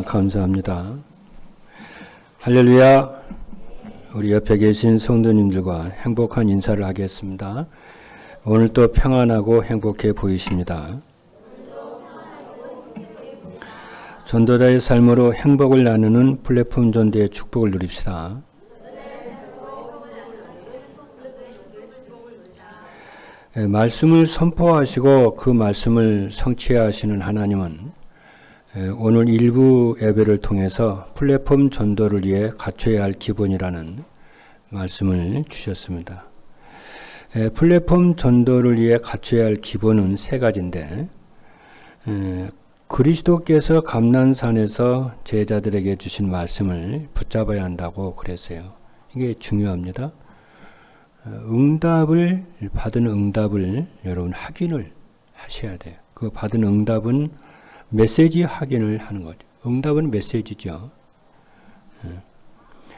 감사합니다. 할렐루야. 우리 옆에 계신 성도님들과 행복한 인사를 하겠습니다. 오늘도 평안하고 행복해 보이십니다. 전도자의 삶으로 행복을 나누는 플랫폼 전도의 축복을 누립시다. 말씀을 선포하시고 그 말씀을 성취하시는 하나님은 오늘 일부 예배를 통해서 플랫폼 전도를 위해 갖춰야 할 기본이라는 말씀을 주셨습니다. 플랫폼 전도를 위해 갖춰야 할 기본은 세 가지인데, 그리스도께서 감난산에서 제자들에게 주신 말씀을 붙잡아야 한다고 그랬어요. 이게 중요합니다. 받은 응답을 여러분 확인을 하셔야 돼요. 그 받은 응답은 메시지 확인을 하는 거죠. 응답은 메시지죠.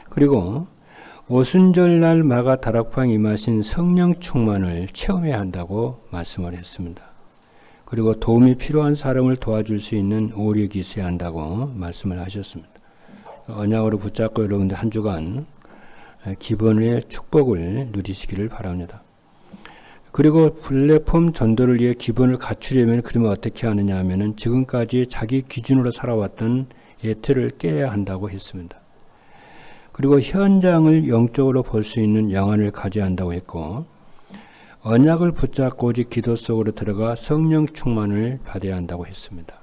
그리고 오순절날 마가 다락방 임하신 성령 충만을 체험해야 한다고 말씀을 했습니다. 그리고 도움이 필요한 사람을 도와줄 수 있는 오력이 있어야 한다고 말씀을 하셨습니다. 언약으로 붙잡고 여러분들 한 주간 기본의 축복을 누리시기를 바랍니다. 그리고 플랫폼 전도를 위해 기본을 갖추려면 그러면 어떻게 하느냐 하면은 지금까지 자기 기준으로 살아왔던 예틀을 깨야 한다고 했습니다. 그리고 현장을 영적으로 볼 수 있는 영안을 가져야 한다고 했고, 언약을 붙잡고 오직 기도 속으로 들어가 성령 충만을 받아야 한다고 했습니다.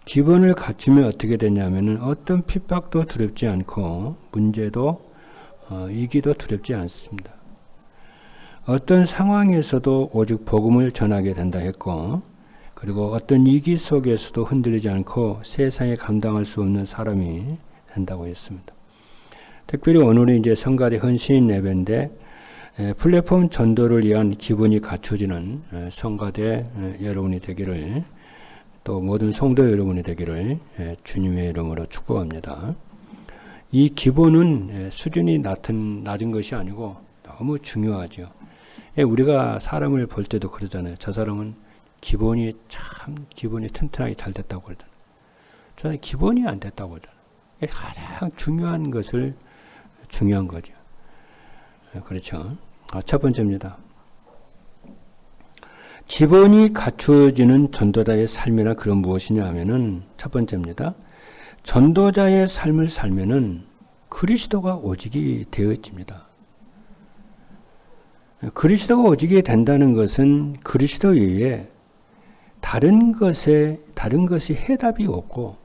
기본을 갖추면 어떻게 되냐면은 어떤 핍박도 두렵지 않고 문제도 이기도 두렵지 않습니다. 어떤 상황에서도 오직 복음을 전하게 된다 했고, 그리고 어떤 위기 속에서도 흔들리지 않고 세상에 감당할 수 없는 사람이 된다고 했습니다. 특별히 오늘은 이제 성가대 헌신 예배인데, 플랫폼 전도를 위한 기본이 갖춰지는 성가대 여러분이 되기를, 또 모든 성도 여러분이 되기를 주님의 이름으로 축복합니다. 이 기본은 수준이 낮은 것이 아니고 너무 중요하죠. 우리가 사람을 볼 때도 그러잖아요. 저 사람은 기본이 튼튼하게 잘 됐다고 그러잖아요. 저는 기본이 안 됐다고 그러잖아요. 가장 중요한 거죠. 그렇죠. 첫 번째입니다. 기본이 갖추어지는 전도자의 삶이란 그런 무엇이냐 하면은 첫 번째입니다. 전도자의 삶을 살면은 그리스도가 오직이 되어집니다. 그리스도가 오직이 된다는 것은 그리스도 외에 다른 것이 해답이 없고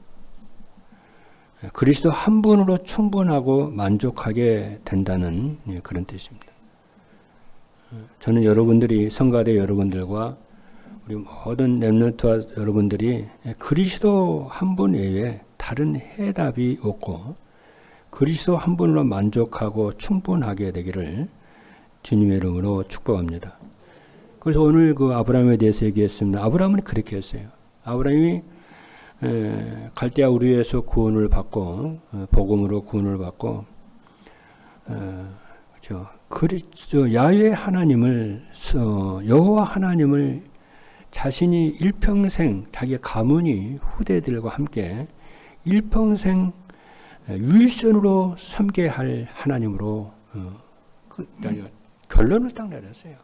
그리스도 한 분으로 충분하고 만족하게 된다는 그런 뜻입니다. 저는 여러분들이 성가대 여러분들과 우리 모든 렘넌트와 여러분들이 그리스도 한 분 외에 다른 해답이 없고 그리스도 한 분으로 만족하고 충분하게 되기를 주님의 이름으로 축복합니다. 그래서 오늘 그 아브라함에 대해서 얘기했습니다. 아브라함은 그렇게 했어요. 아브라함이 갈대아 우르에서 구원을 받고 복음으로 구원을 받고 그렇죠. 야훼 하나님을 여호와 하나님을 자신이 일평생 자기 가문이 후대들과 함께 일평생 유일선으로 섬게 할 하나님으로 결론을 딱 내렸어요.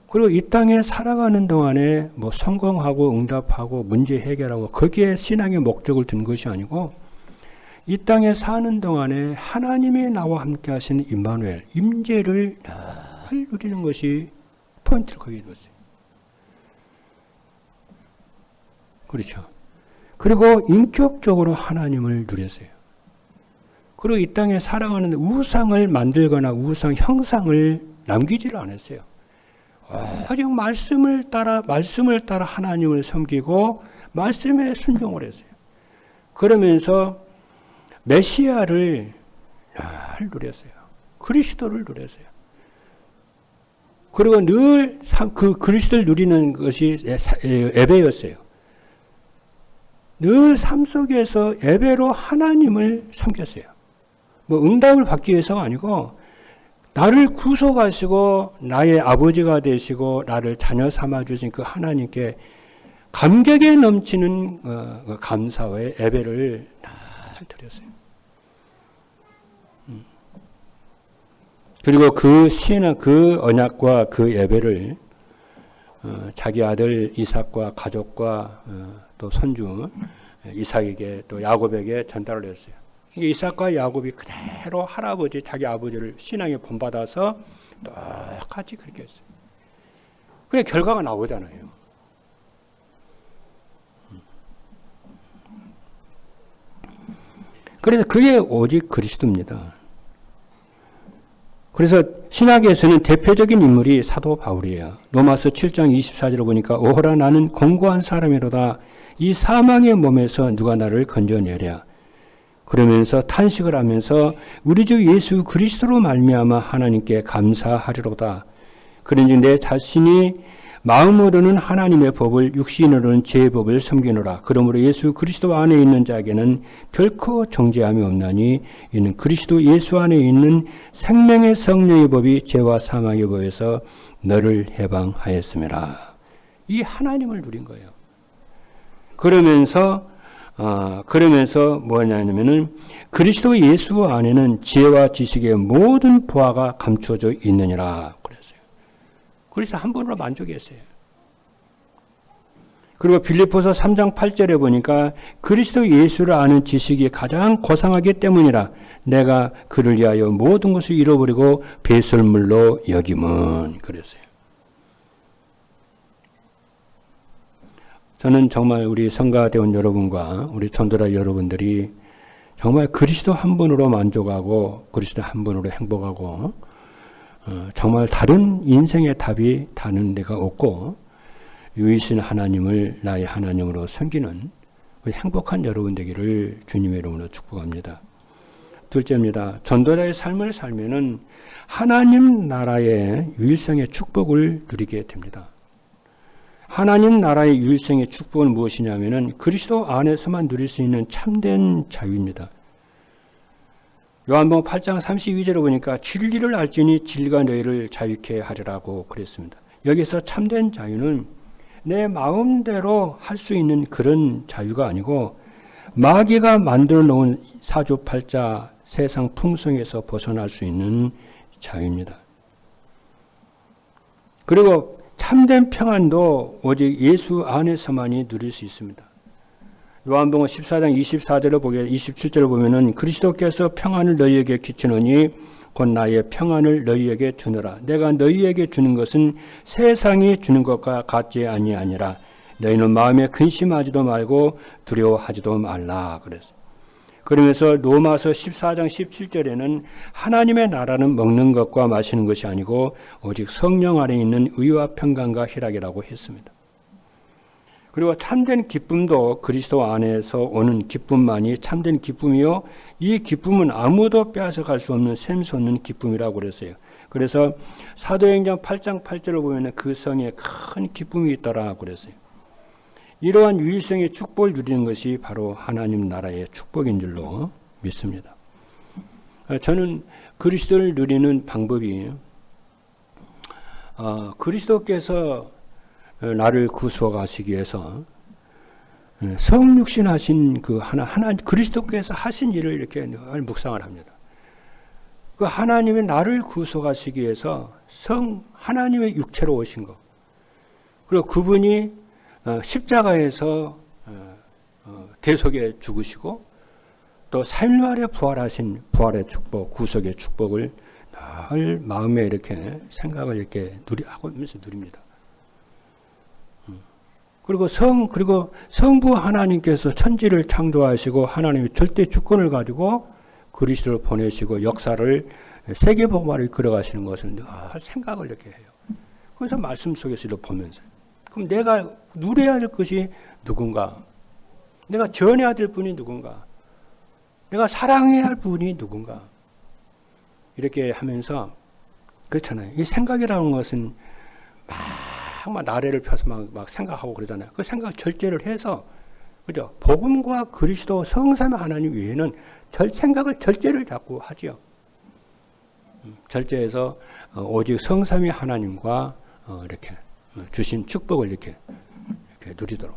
그리고 이 땅에 살아가는 동안에 뭐 성공하고 응답하고 문제 해결하고 거기에 신앙의 목적을 둔 것이 아니고 이 땅에 사는 동안에 하나님이 나와 함께 하시는 임마누엘, 임재를 늘 누리는 것이 포인트를 거기에 뒀어요. 그렇죠. 그리고 인격적으로 하나님을 누렸어요. 그리고 이 땅에 살아가는 우상을 만들거나 우상 형상을 남기지를 않았어요. 오직 말씀을 따라 하나님을 섬기고 말씀에 순종을 했어요. 그러면서 메시아를 늘 누렸어요. 그리스도를 누렸어요. 그리고 늘 그 그리스도를 누리는 것이 예배였어요. 늘 삶 속에서 예배로 하나님을 섬겼어요. 뭐 응답을 받기 위해서가 아니고 나를 구속하시고 나의 아버지가 되시고 나를 자녀 삼아 주신 그 하나님께 감격에 넘치는 감사의 예배를 다 드렸어요. 그리고 그 신앙, 그 언약과 그 예배를 자기 아들 이삭과 가족과 또 손주 이삭에게 또 야곱에게 전달을 했어요. 이삭과 야곱이 그대로 할아버지, 자기 아버지를 신앙에 본받아서 똑같이 그렇게 했어요. 그래 결과가 나오잖아요. 그래서 그게 오직 그리스도입니다. 그래서 신학에서는 대표적인 인물이 사도 바울이에요. 로마서 7장 24절을 보니까 오호라 나는 공고한 사람이로다. 이 사망의 몸에서 누가 나를 건져내랴. 그러면서 탄식을 하면서 우리 주 예수 그리스도로 말미암아 하나님께 감사하리로다. 그런지 내 자신이 마음으로는 하나님의 법을 육신으로는 제 법을 섬기노라. 그러므로 예수 그리스도 안에 있는 자에게는 결코 정죄함이 없나니 이는 그리스도 예수 안에 있는 생명의 성령의 법이 죄와 사망의 법에서 너를 해방하였음이라. 이 하나님을 누린 거예요. 그러면서 뭐냐면은 그리스도 예수 안에는 지혜와 지식의 모든 보화가 감추어져 있느니라 그랬어요. 그래서 한 분으로 만족했어요. 그리고 빌립보서 3장 8절에 보니까 그리스도 예수를 아는 지식이 가장 고상하기 때문이라 내가 그를 위하여 모든 것을 잃어버리고 배설물로 여김은 그랬어요. 저는 정말 우리 성가대원 여러분과 우리 전도자 여러분들이 정말 그리스도 한 분으로 만족하고 그리스도 한 분으로 행복하고 정말 다른 인생의 답이 다른 데가 없고 유이신 하나님을 나의 하나님으로 섬기는 우리 행복한 여러분 되기를 주님의 이름으로 축복합니다. 둘째입니다. 전도자의 삶을 살면은 하나님 나라의 유일성의 축복을 누리게 됩니다. 하나님 나라의 유일성의 축복은 무엇이냐면은 그리스도 안에서만 누릴 수 있는 참된 자유입니다. 요한복음 8장 32절에 보니까 진리를 알지니 진리가 너희를 자유케 하리라고 그랬습니다. 여기서 참된 자유는 내 마음대로 할 수 있는 그런 자유가 아니고 마귀가 만들어 놓은 사주팔자 세상 풍성에서 벗어날 수 있는 자유입니다. 그리고 참된 평안도 오직 예수 안에서만이 누릴 수 있습니다. 요한복음 14장 24절을 보게 27절을 보면은 그리스도께서 평안을 너희에게 끼치노니 곧 나의 평안을 너희에게 주노라. 내가 너희에게 주는 것은 세상이 주는 것과 같지 아니하니라. 너희는 마음에 근심하지도 말고 두려워하지도 말라 그랬어요. 그러면서 로마서 14장 17절에는 하나님의 나라는 먹는 것과 마시는 것이 아니고 오직 성령 안에 있는 의와 평강과 희락이라고 했습니다. 그리고 참된 기쁨도 그리스도 안에서 오는 기쁨만이 참된 기쁨이요. 이 기쁨은 아무도 빼앗아갈 수 없는 샘솟는 기쁨이라고 그랬어요. 그래서 사도행전 8장 8절을 보면 그 성에 큰 기쁨이 있더라 그랬어요. 이러한 유일성의 축복을 누리는 것이 바로 하나님 나라의 축복인 줄로 믿습니다. 저는 그리스도를 누리는 방법이 그리스도께서 나를 구속하시기 위해서 성육신 하신 그 하나 그리스도께서 하신 일을 이렇게 늘 묵상을 합니다. 그 하나님이 나를 구속하시기 위해서 하나님의 육체로 오신 것. 그리고 그분이 십자가에서 대속에 죽으시고 또 3일 만에 부활하신 부활의 축복, 구속의 축복을 늘 마음에 이렇게 생각을 이렇게 하면서 누립니다. 그리고 성부 하나님께서 천지를 창조하시고 하나님이 절대 주권을 가지고 그리스도를 보내시고 역사를 세계복음화를 그려가시는 것을 늘 생각을 이렇게 해요. 그래서 말씀 속에서 이렇게 보면서 그럼 내가 누려야 될 것이 누군가? 내가 전해야 될 분이 누군가? 내가 사랑해야 할 분이 누군가? 이렇게 하면서 그렇잖아요. 이 생각이라는 것은 막 나래를 펴서 막 생각하고 그러잖아요. 그 생각 절제를 해서 그죠? 복음과 그리스도 성삼위 하나님 외에는 생각을 절제를 자꾸 하지요. 절제해서 오직 성삼위 하나님과 이렇게 주신 축복을 이렇게 누리도록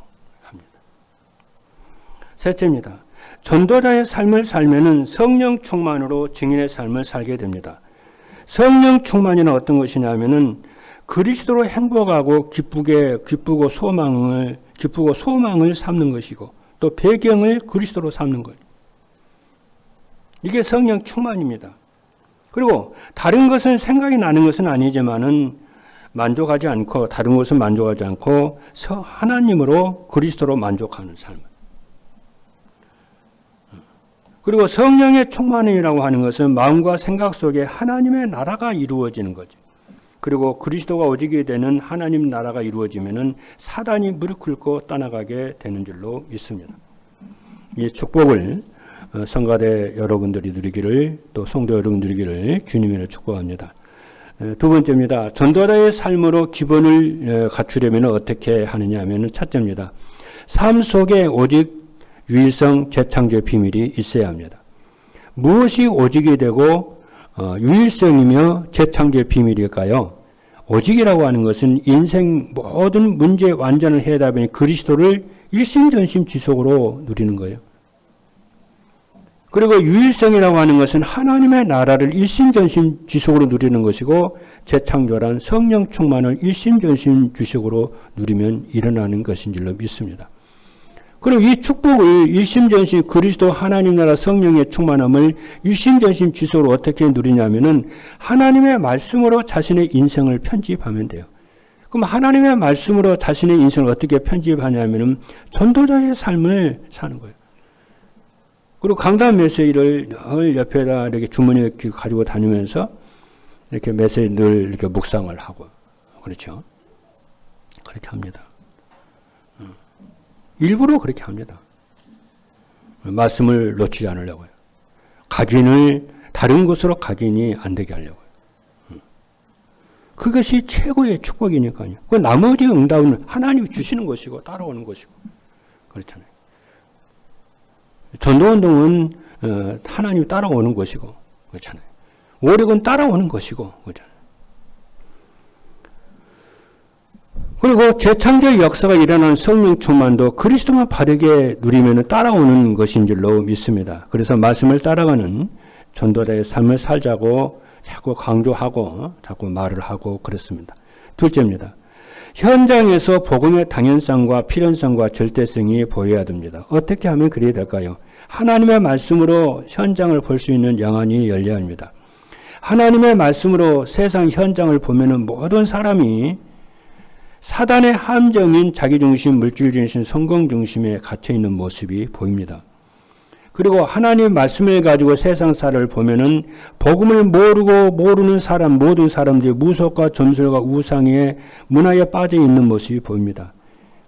셋째입니다. 전도자의 삶을 살면은 성령 충만으로 증인의 삶을 살게 됩니다. 성령 충만이는 어떤 것이냐면은 그리스도로 행복하고 기쁘고 소망을 삼는 것이고 또 배경을 그리스도로 삼는 것. 이게 성령 충만입니다. 그리고 다른 것은 생각이 나는 것은 아니지만은 만족하지 않고 다른 것은 만족하지 않고 하나님으로 그리스도로 만족하는 삶. 그리고 성령의 충만이라고 하는 것은 마음과 생각 속에 하나님의 나라가 이루어지는 거죠. 그리고 그리스도가 오지게 되는 하나님 나라가 이루어지면은 사단이 무릎 꿇고 떠나가게 되는 줄로 믿습니다. 이 축복을 성가대 여러분들이 누리기를 또 성도 여러분들이 누리기를 주님으로 축복합니다. 두 번째입니다. 전도자의 삶으로 기본을 갖추려면 어떻게 하느냐 하면 첫째입니다. 삶 속에 오직 유일성 재창조의 비밀이 있어야 합니다. 무엇이 오직이 되고 유일성이며 재창조의 비밀일까요? 오직이라고 하는 것은 인생 모든 문제의 완전을 해답인 그리스도를 일심전심 지속으로 누리는 거예요. 그리고 유일성이라고 하는 것은 하나님의 나라를 일심전심 지속으로 누리는 것이고 재창조란 성령 충만을 일심전심 지속으로 누리면 일어나는 것인 줄로 믿습니다. 그럼 이 축복을 일심전심 그리스도 하나님 나라 성령의 충만함을 일심전심 지속으로 어떻게 누리냐면은 하나님의 말씀으로 자신의 인생을 편집하면 돼요. 그럼 하나님의 말씀으로 자신의 인생을 어떻게 편집하냐면은 전도자의 삶을 사는 거예요. 그리고 강단 메시지를 늘 옆에다 이렇게 주머니에 가지고 다니면서 이렇게 메시지 늘 이렇게 묵상을 하고 그렇죠. 그렇게 합니다. 일부러 그렇게 합니다. 말씀을 놓치지 않으려고요. 각인을 다른 곳으로 각인이 안 되게 하려고요. 그것이 최고의 축복이니까요. 그 나머지 응답은 하나님이 주시는 것이고 따라오는 것이고 그렇잖아요. 전도운동은 하나님이 따라오는 것이고 그렇잖아요. 오력은 따라오는 것이고 그렇잖아요. 그리고 재창조의 역사가 일어나는 성령 충만도 그리스도만 바르게 누리면 따라오는 것인 줄로 믿습니다. 그래서 말씀을 따라가는 전도자의 삶을 살자고 자꾸 강조하고 자꾸 말을 하고 그렇습니다. 둘째입니다. 현장에서 복음의 당연성과 필연성과 절대성이 보여야 됩니다. 어떻게 하면 그래야 될까요? 하나님의 말씀으로 현장을 볼 수 있는 영안이 열려야 합니다. 하나님의 말씀으로 세상 현장을 보면은 모든 사람이 사단의 함정인 자기중심, 물질중심, 성공중심에 갇혀있는 모습이 보입니다. 그리고 하나님의 말씀을 가지고 세상사를 보면은 복음을 모르는 사람, 모든 사람들이 무속과 점술과 우상의 문화에 빠져 있는 모습이 보입니다.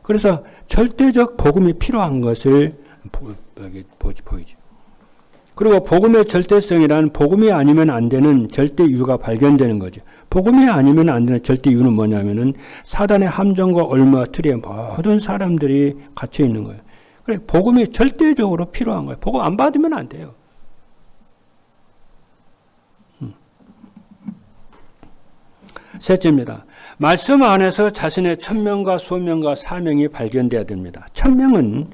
그래서 절대적 복음이 필요한 것을 보이죠. 그리고 복음의 절대성이란 복음이 아니면 안 되는 절대 이유가 발견되는 거죠. 복음이 아니면 안 되는 절대 이유는 뭐냐면은 사단의 함정과 얼마 틀에 모든 사람들이 갇혀 있는 거예요. 그래, 복음이 절대적으로 필요한 거예요. 복음 안 받으면 안 돼요. 셋째입니다. 말씀 안에서 자신의 천명과 소명과 사명이 발견돼야 됩니다. 천명은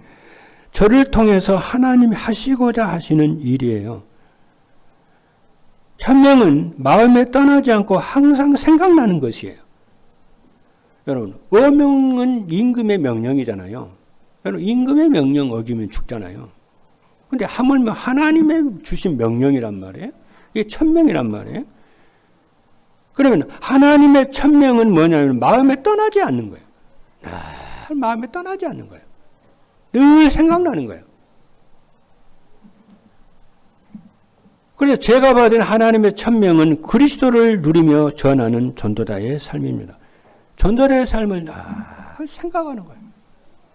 저를 통해서 하나님이 하시고자 하시는 일이에요. 천명은 마음에 떠나지 않고 항상 생각나는 것이에요. 여러분, 어명은 임금의 명령이잖아요. 여러분, 임금의 명령 어기면 죽잖아요. 근데 하물며 하나님의 주신 명령이란 말이에요. 이게 천명이란 말이에요. 그러면 하나님의 천명은 뭐냐면 마음에 떠나지 않는 거예요. 늘 마음에 떠나지 않는 거예요. 늘 생각나는 거예요. 그래서 제가 받은 하나님의 천명은 그리스도를 누리며 전하는 전도자의 삶입니다. 전도자의 삶을 늘 생각하는 거예요.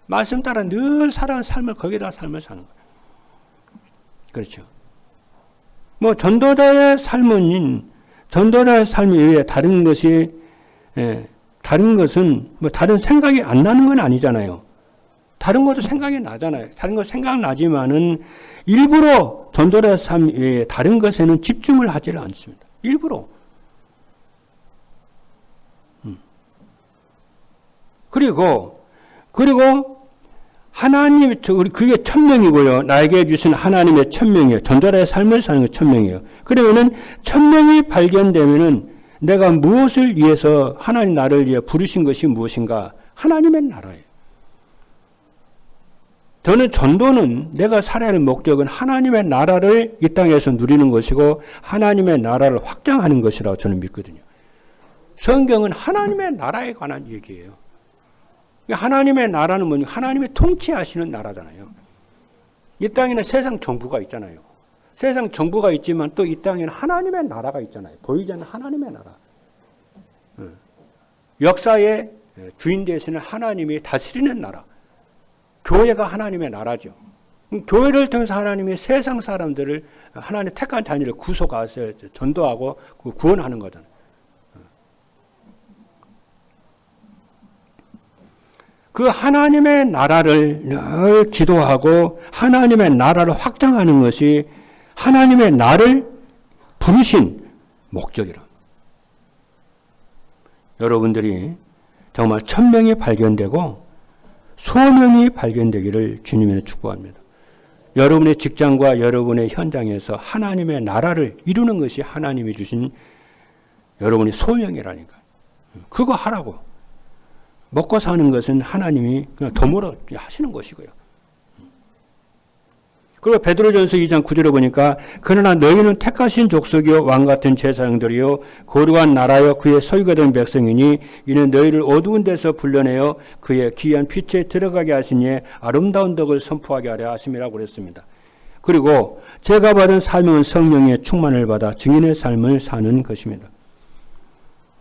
말씀 따라 늘 살아가는 삶을 거기다 삶을 사는 거예요. 그렇죠. 뭐 전도자의 삶은 전도자의 삶 이외에 다른 것은 뭐 다른 생각이 안 나는 건 아니잖아요. 다른 것도 생각이 나잖아요. 다른 것 생각나지만은 일부러 전도자의 삶 외에 다른 것에는 집중을 하지를 않습니다. 일부러. 그리고 하나님, 그게 천명이고요. 나에게 주신 하나님의 천명이에요. 전도자의 삶을 사는 게 천명이에요. 그러면은 천명이 발견되면은 내가 무엇을 위해서 하나님 나를 위해 부르신 것이 무엇인가? 하나님의 나라예요. 저는 전도는 내가 살아야 할 목적은 하나님의 나라를 이 땅에서 누리는 것이고 하나님의 나라를 확장하는 것이라고 저는 믿거든요. 성경은 하나님의 나라에 관한 얘기예요. 하나님의 나라는 뭐냐? 하나님의 통치하시는 나라잖아요. 이 땅에는 세상 정부가 있잖아요. 세상 정부가 있지만 또 이 땅에는 하나님의 나라가 있잖아요. 보이지 않는 하나님의 나라. 역사의 주인 되시는 하나님이 다스리는 나라. 교회가 하나님의 나라죠. 교회를 통해서 하나님이 세상 사람들을 하나님의 택한 자녀를 구속하셔 전도하고 구원하는 거잖아요. 그 하나님의 나라를 늘 기도하고 하나님의 나라를 확장하는 것이 하나님의 나를 부르신 목적이라. 여러분들이 정말 천명이 발견되고 소명이 발견되기를 주님의 축복합니다. 여러분의 직장과 여러분의 현장에서 하나님의 나라를 이루는 것이 하나님이 주신 여러분의 소명이라니까. 그거 하라고. 먹고 사는 것은 하나님이 그냥 덤으로 하시는 것이고요. 그리고 베드로전서 2장 9절에 보니까 그러나 너희는 택하신 족속이요 왕같은 제사장들이요 거룩한 나라여 그의 소유가 된 백성이니 이는 너희를 어두운 데서 불러내어 그의 귀한 빛에 들어가게 하시니 아름다운 덕을 선포하게 하려 하심이라고 그랬습니다. 그리고 제가 받은 사명은 성령의 충만을 받아 증인의 삶을 사는 것입니다.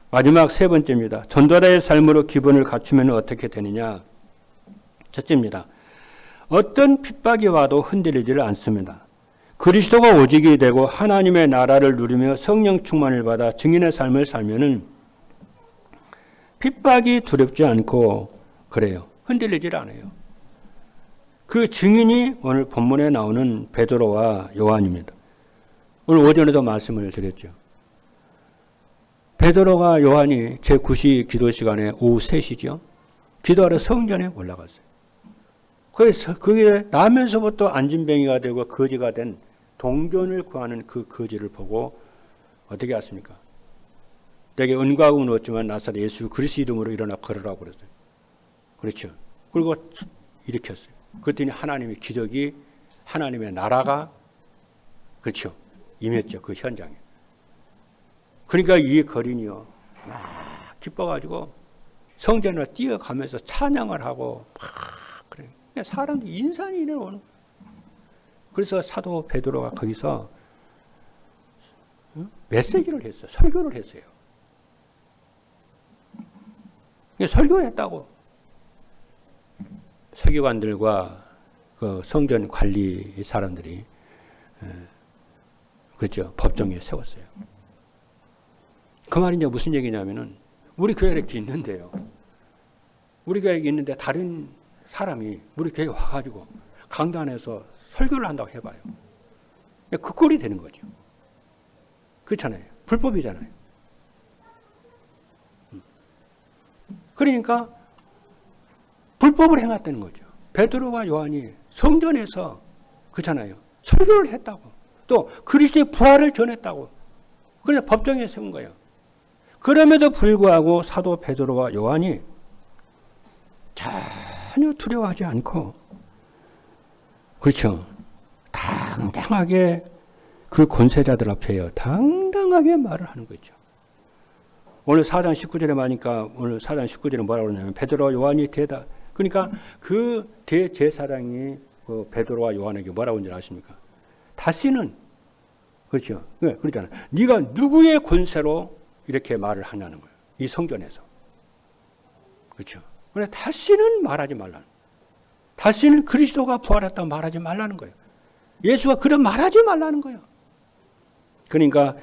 마지막 세 번째입니다. 전도자의 삶으로 기본을 갖추면 어떻게 되느냐. 첫째입니다. 어떤 핍박이 와도 흔들리지를 않습니다. 그리스도가 오직이 되고 하나님의 나라를 누리며 성령 충만을 받아 증인의 삶을 살면은 핍박이 두렵지 않고 그래요. 흔들리질 않아요. 그 증인이 오늘 본문에 나오는 베드로와 요한입니다. 오늘 오전에도 말씀을 드렸죠. 베드로가 요한이 제9시 기도 시간에 오후 3시죠. 기도하러 성전에 올라갔어요. 그래서 그게 나면서부터 안진뱅이가 되고 거지가 된 동전을 구하는 그 거지를 보고 어떻게 했습니까? 내게 은과 금은 없지만 나사렛 예수 그리스도 이름으로 일어나 걸으라고 그랬어요. 그렇죠. 그리고 일으켰어요. 그랬더니 하나님의 기적이 하나님의 나라가 그렇죠. 임했죠. 그 현장에. 그러니까 이 거린이요. 막 기뻐가지고 성전으로 뛰어가면서 찬양을 하고 막 그래요. 사람들 인산이 내려오는. 그래서 사도 베드로가 거기서 메시지를 했어요. 설교를 했어요. 설교했다고. 서기관들과 그 성전 관리 사람들이 그렇죠. 법정에 세웠어요. 그 말이 이제 무슨 얘기냐면은 우리 교회에 이렇게 있는데요. 우리 교회에 있는데 다른 사람이 우리 교회에 와가지고 강단에서 설교를 한다고 해봐요. 그 꼴이 되는 거죠. 그렇잖아요. 불법이잖아요. 그러니까 불법을 행했다는 거죠. 베드로와 요한이 성전에서 그렇잖아요. 설교를 했다고. 또 그리스도의 부활을 전했다고. 그래서 법정에 세운 거예요. 그럼에도 불구하고 사도 베드로와 요한이 전혀 두려워하지 않고 그렇죠. 당당하게 그 권세자들 앞에요. 당당하게 말을 하는 거죠. 오늘 4장 19절에 말하니까 오늘 4장 19절에 뭐라고 그러냐면 베드로와 요한이 대답. 그러니까 그 대제사장이 그 베드로와 요한에게 뭐라고 하는지 아십니까? 다시는 그렇죠. 네, 그러잖아요. 네가 누구의 권세로 이렇게 말을 하냐는 거예요. 이 성전에서. 그렇죠. 그래 다시는 말하지 말라는. 다시는 그리스도가 부활했다고 말하지 말라는 거예요. 예수가 그런 말하지 말라는 거예요. 그러니까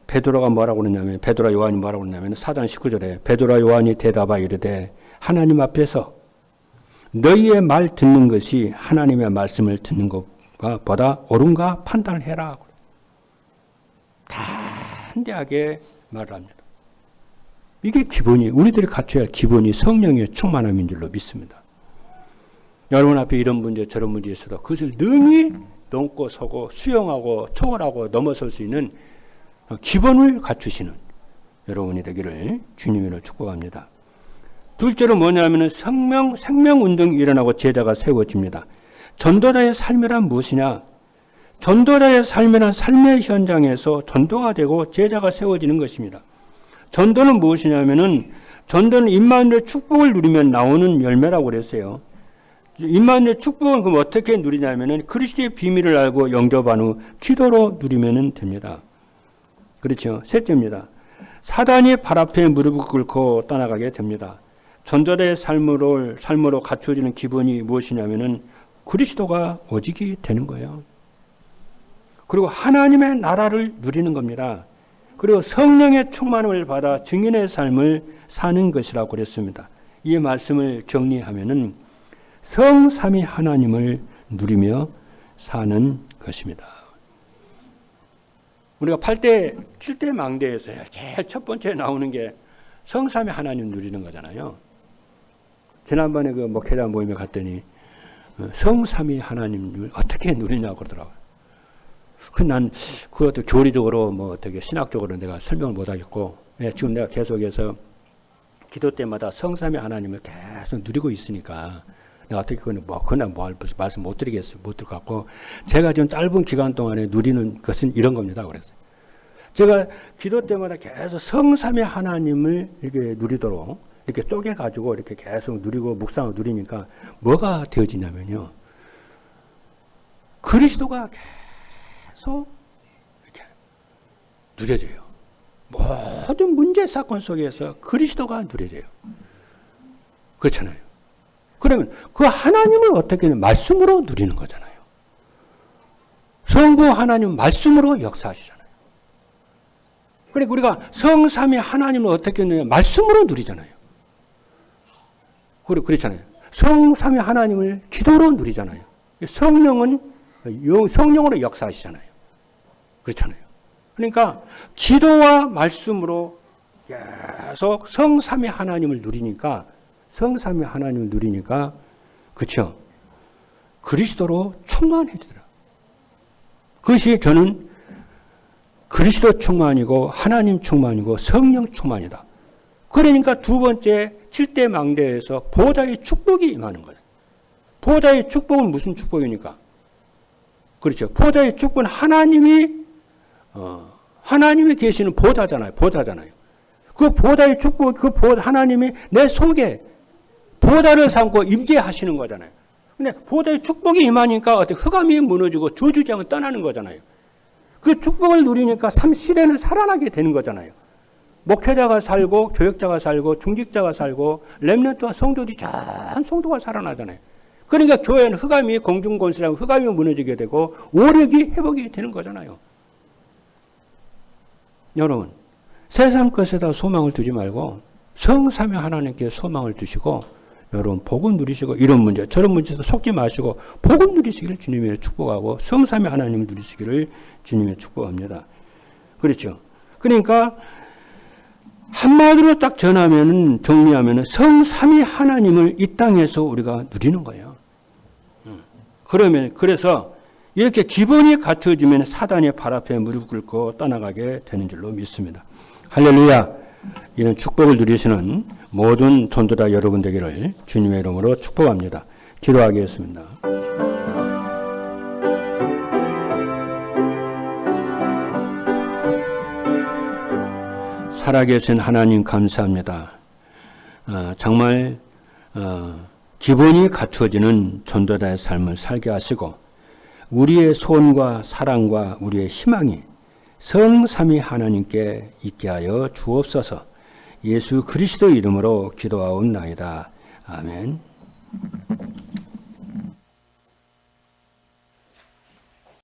베드로가 뭐라고 그러냐면 베드로와 요한이 뭐라고 그러냐면 4장 19절에 베드로와 요한이 대답하여 이르되 하나님 앞에서 너희의 말 듣는 것이 하나님의 말씀을 듣는 것과 보다 옳은가 판단을 해라. 담대하게 말을 합니다. 이게 기본이 우리들이 갖춰야 할 기본이 성령의 충만함인 줄로 믿습니다. 여러분 앞에 이런 문제 저런 문제 있어도 그것을 능히 넘고 서고 수용하고 초월하고 넘어설 수 있는 기본을 갖추시는 여러분이 되기를 주님으로 축복합니다. 둘째로 뭐냐면 생명운동이 일어나고 제자가 세워집니다. 전도자의 삶이란 무엇이냐? 전도자의 삶이란 삶의 현장에서 전도가 되고 제자가 세워지는 것입니다. 전도는 무엇이냐면은 전도는 임마누엘 축복을 누리면 나오는 열매라고 그랬어요. 임마누엘 축복은 그럼 어떻게 누리냐면은 그리스도의 비밀을 알고 영접한 후 기도로 누리면 됩니다. 그렇죠. 셋째입니다. 사단이 발 앞에 무릎을 꿇고 떠나가게 됩니다. 전도자의 삶으로 갖추어지는 기본이 무엇이냐면은 그리스도가 오직이 되는 거예요. 그리고 하나님의 나라를 누리는 겁니다. 그리고 성령의 충만을 받아 증인의 삶을 사는 것이라고 그랬습니다. 이 말씀을 정리하면은 성삼위 하나님을 누리며 사는 것입니다. 우리가 8대, 7대 망대에서 제일 첫 번째 나오는 게 성삼위 하나님 누리는 거잖아요. 지난번에 그 목회자 모임에 갔더니 성삼위 하나님을 어떻게 누리냐고 그러더라고요. 난 그것도 교리적으로 뭐 어떻게 신학적으로 내가 설명을 못 하겠고, 지금 내가 계속해서 기도 때마다 성삼위 하나님을 계속 누리고 있으니까 내가 어떻게 그냥 말씀 못 드리겠어요. 못 드릴 것 같고, 제가 좀 짧은 기간 동안에 누리는 것은 이런 겁니다. 그랬어요. 제가 기도 때마다 계속 성삼위 하나님을 이렇게 누리도록 이렇게 쪼개가지고 이렇게 계속 누리고 묵상을 누리니까 뭐가 되어지냐면요. 그리스도가 계속 이렇게 누려져요. 모든 문제 사건 속에서 그리스도가 누려져요. 그렇잖아요. 그러면 그 하나님을 어떻게 말씀으로 누리는 거잖아요. 성부 하나님 말씀으로 역사하시잖아요. 그러니까 우리가 성삼위 하나님을 어떻게 누리냐 말씀으로 누리잖아요. 그렇잖아요. 성삼위 하나님을 기도로 누리잖아요. 성령은 성령으로 역사하시잖아요. 그렇잖아요. 그러니까 기도와 말씀으로 계속 성삼위 하나님을 누리니까 그렇죠. 그리스도로 충만해지더라. 그것이 저는 그리스도 충만이고 하나님 충만이고 성령 충만이다. 그러니까 두 번째 7대 망대에서 보좌의 축복이 임하는 거예요. 보좌의 축복은 무슨 축복입니까? 그렇죠. 보좌의 축복은 하나님이 계시는 보좌잖아요. 그 보좌의 축복, 하나님이 내 속에 보좌를 삼고 임재하시는 거잖아요. 근데 보좌의 축복이 임하니까 어떻게 흑암이 무너지고 저주장은 떠나는 거잖아요. 그 축복을 누리니까 시대는 살아나게 되는 거잖아요. 목회자가 살고 교역자가 살고 중직자가 살고 렘넌트와 성도들이 전 성도가 살아나잖아요. 그러니까 교회는 흑암이 공중권세라고 흑암이 무너지게 되고 오력이 회복이 되는 거잖아요. 여러분, 세상 것에다 소망을 두지 말고 성삼위 하나님께 소망을 두시고 여러분 복음 누리시고 이런 문제 저런 문제도 속지 마시고 복음 누리시기를 주님의 축복하고 성삼위 하나님을 누리시기를 주님의 축복합니다. 그렇죠. 그러니까 한마디로 딱 정리하면 성삼위 하나님을 이 땅에서 우리가 누리는 거예요. 그래서 이렇게 기본이 갖춰지면 사단의 발 앞에 무릎 꿇고 떠나가게 되는 줄로 믿습니다. 할렐루야. 이런 축복을 누리시는 모든 전도자 여러분 되기를 주님의 이름으로 축복합니다. 기도하겠습니다. 살아계신 하나님 감사합니다. 정말 기본이 갖추어지는 전도자의 삶을 살게 하시고 우리의 소원과 사랑과 우리의 희망이 성삼위 하나님께 있게 하여 주옵소서. 예수 그리스도 이름으로 기도하옵나이다. 아멘.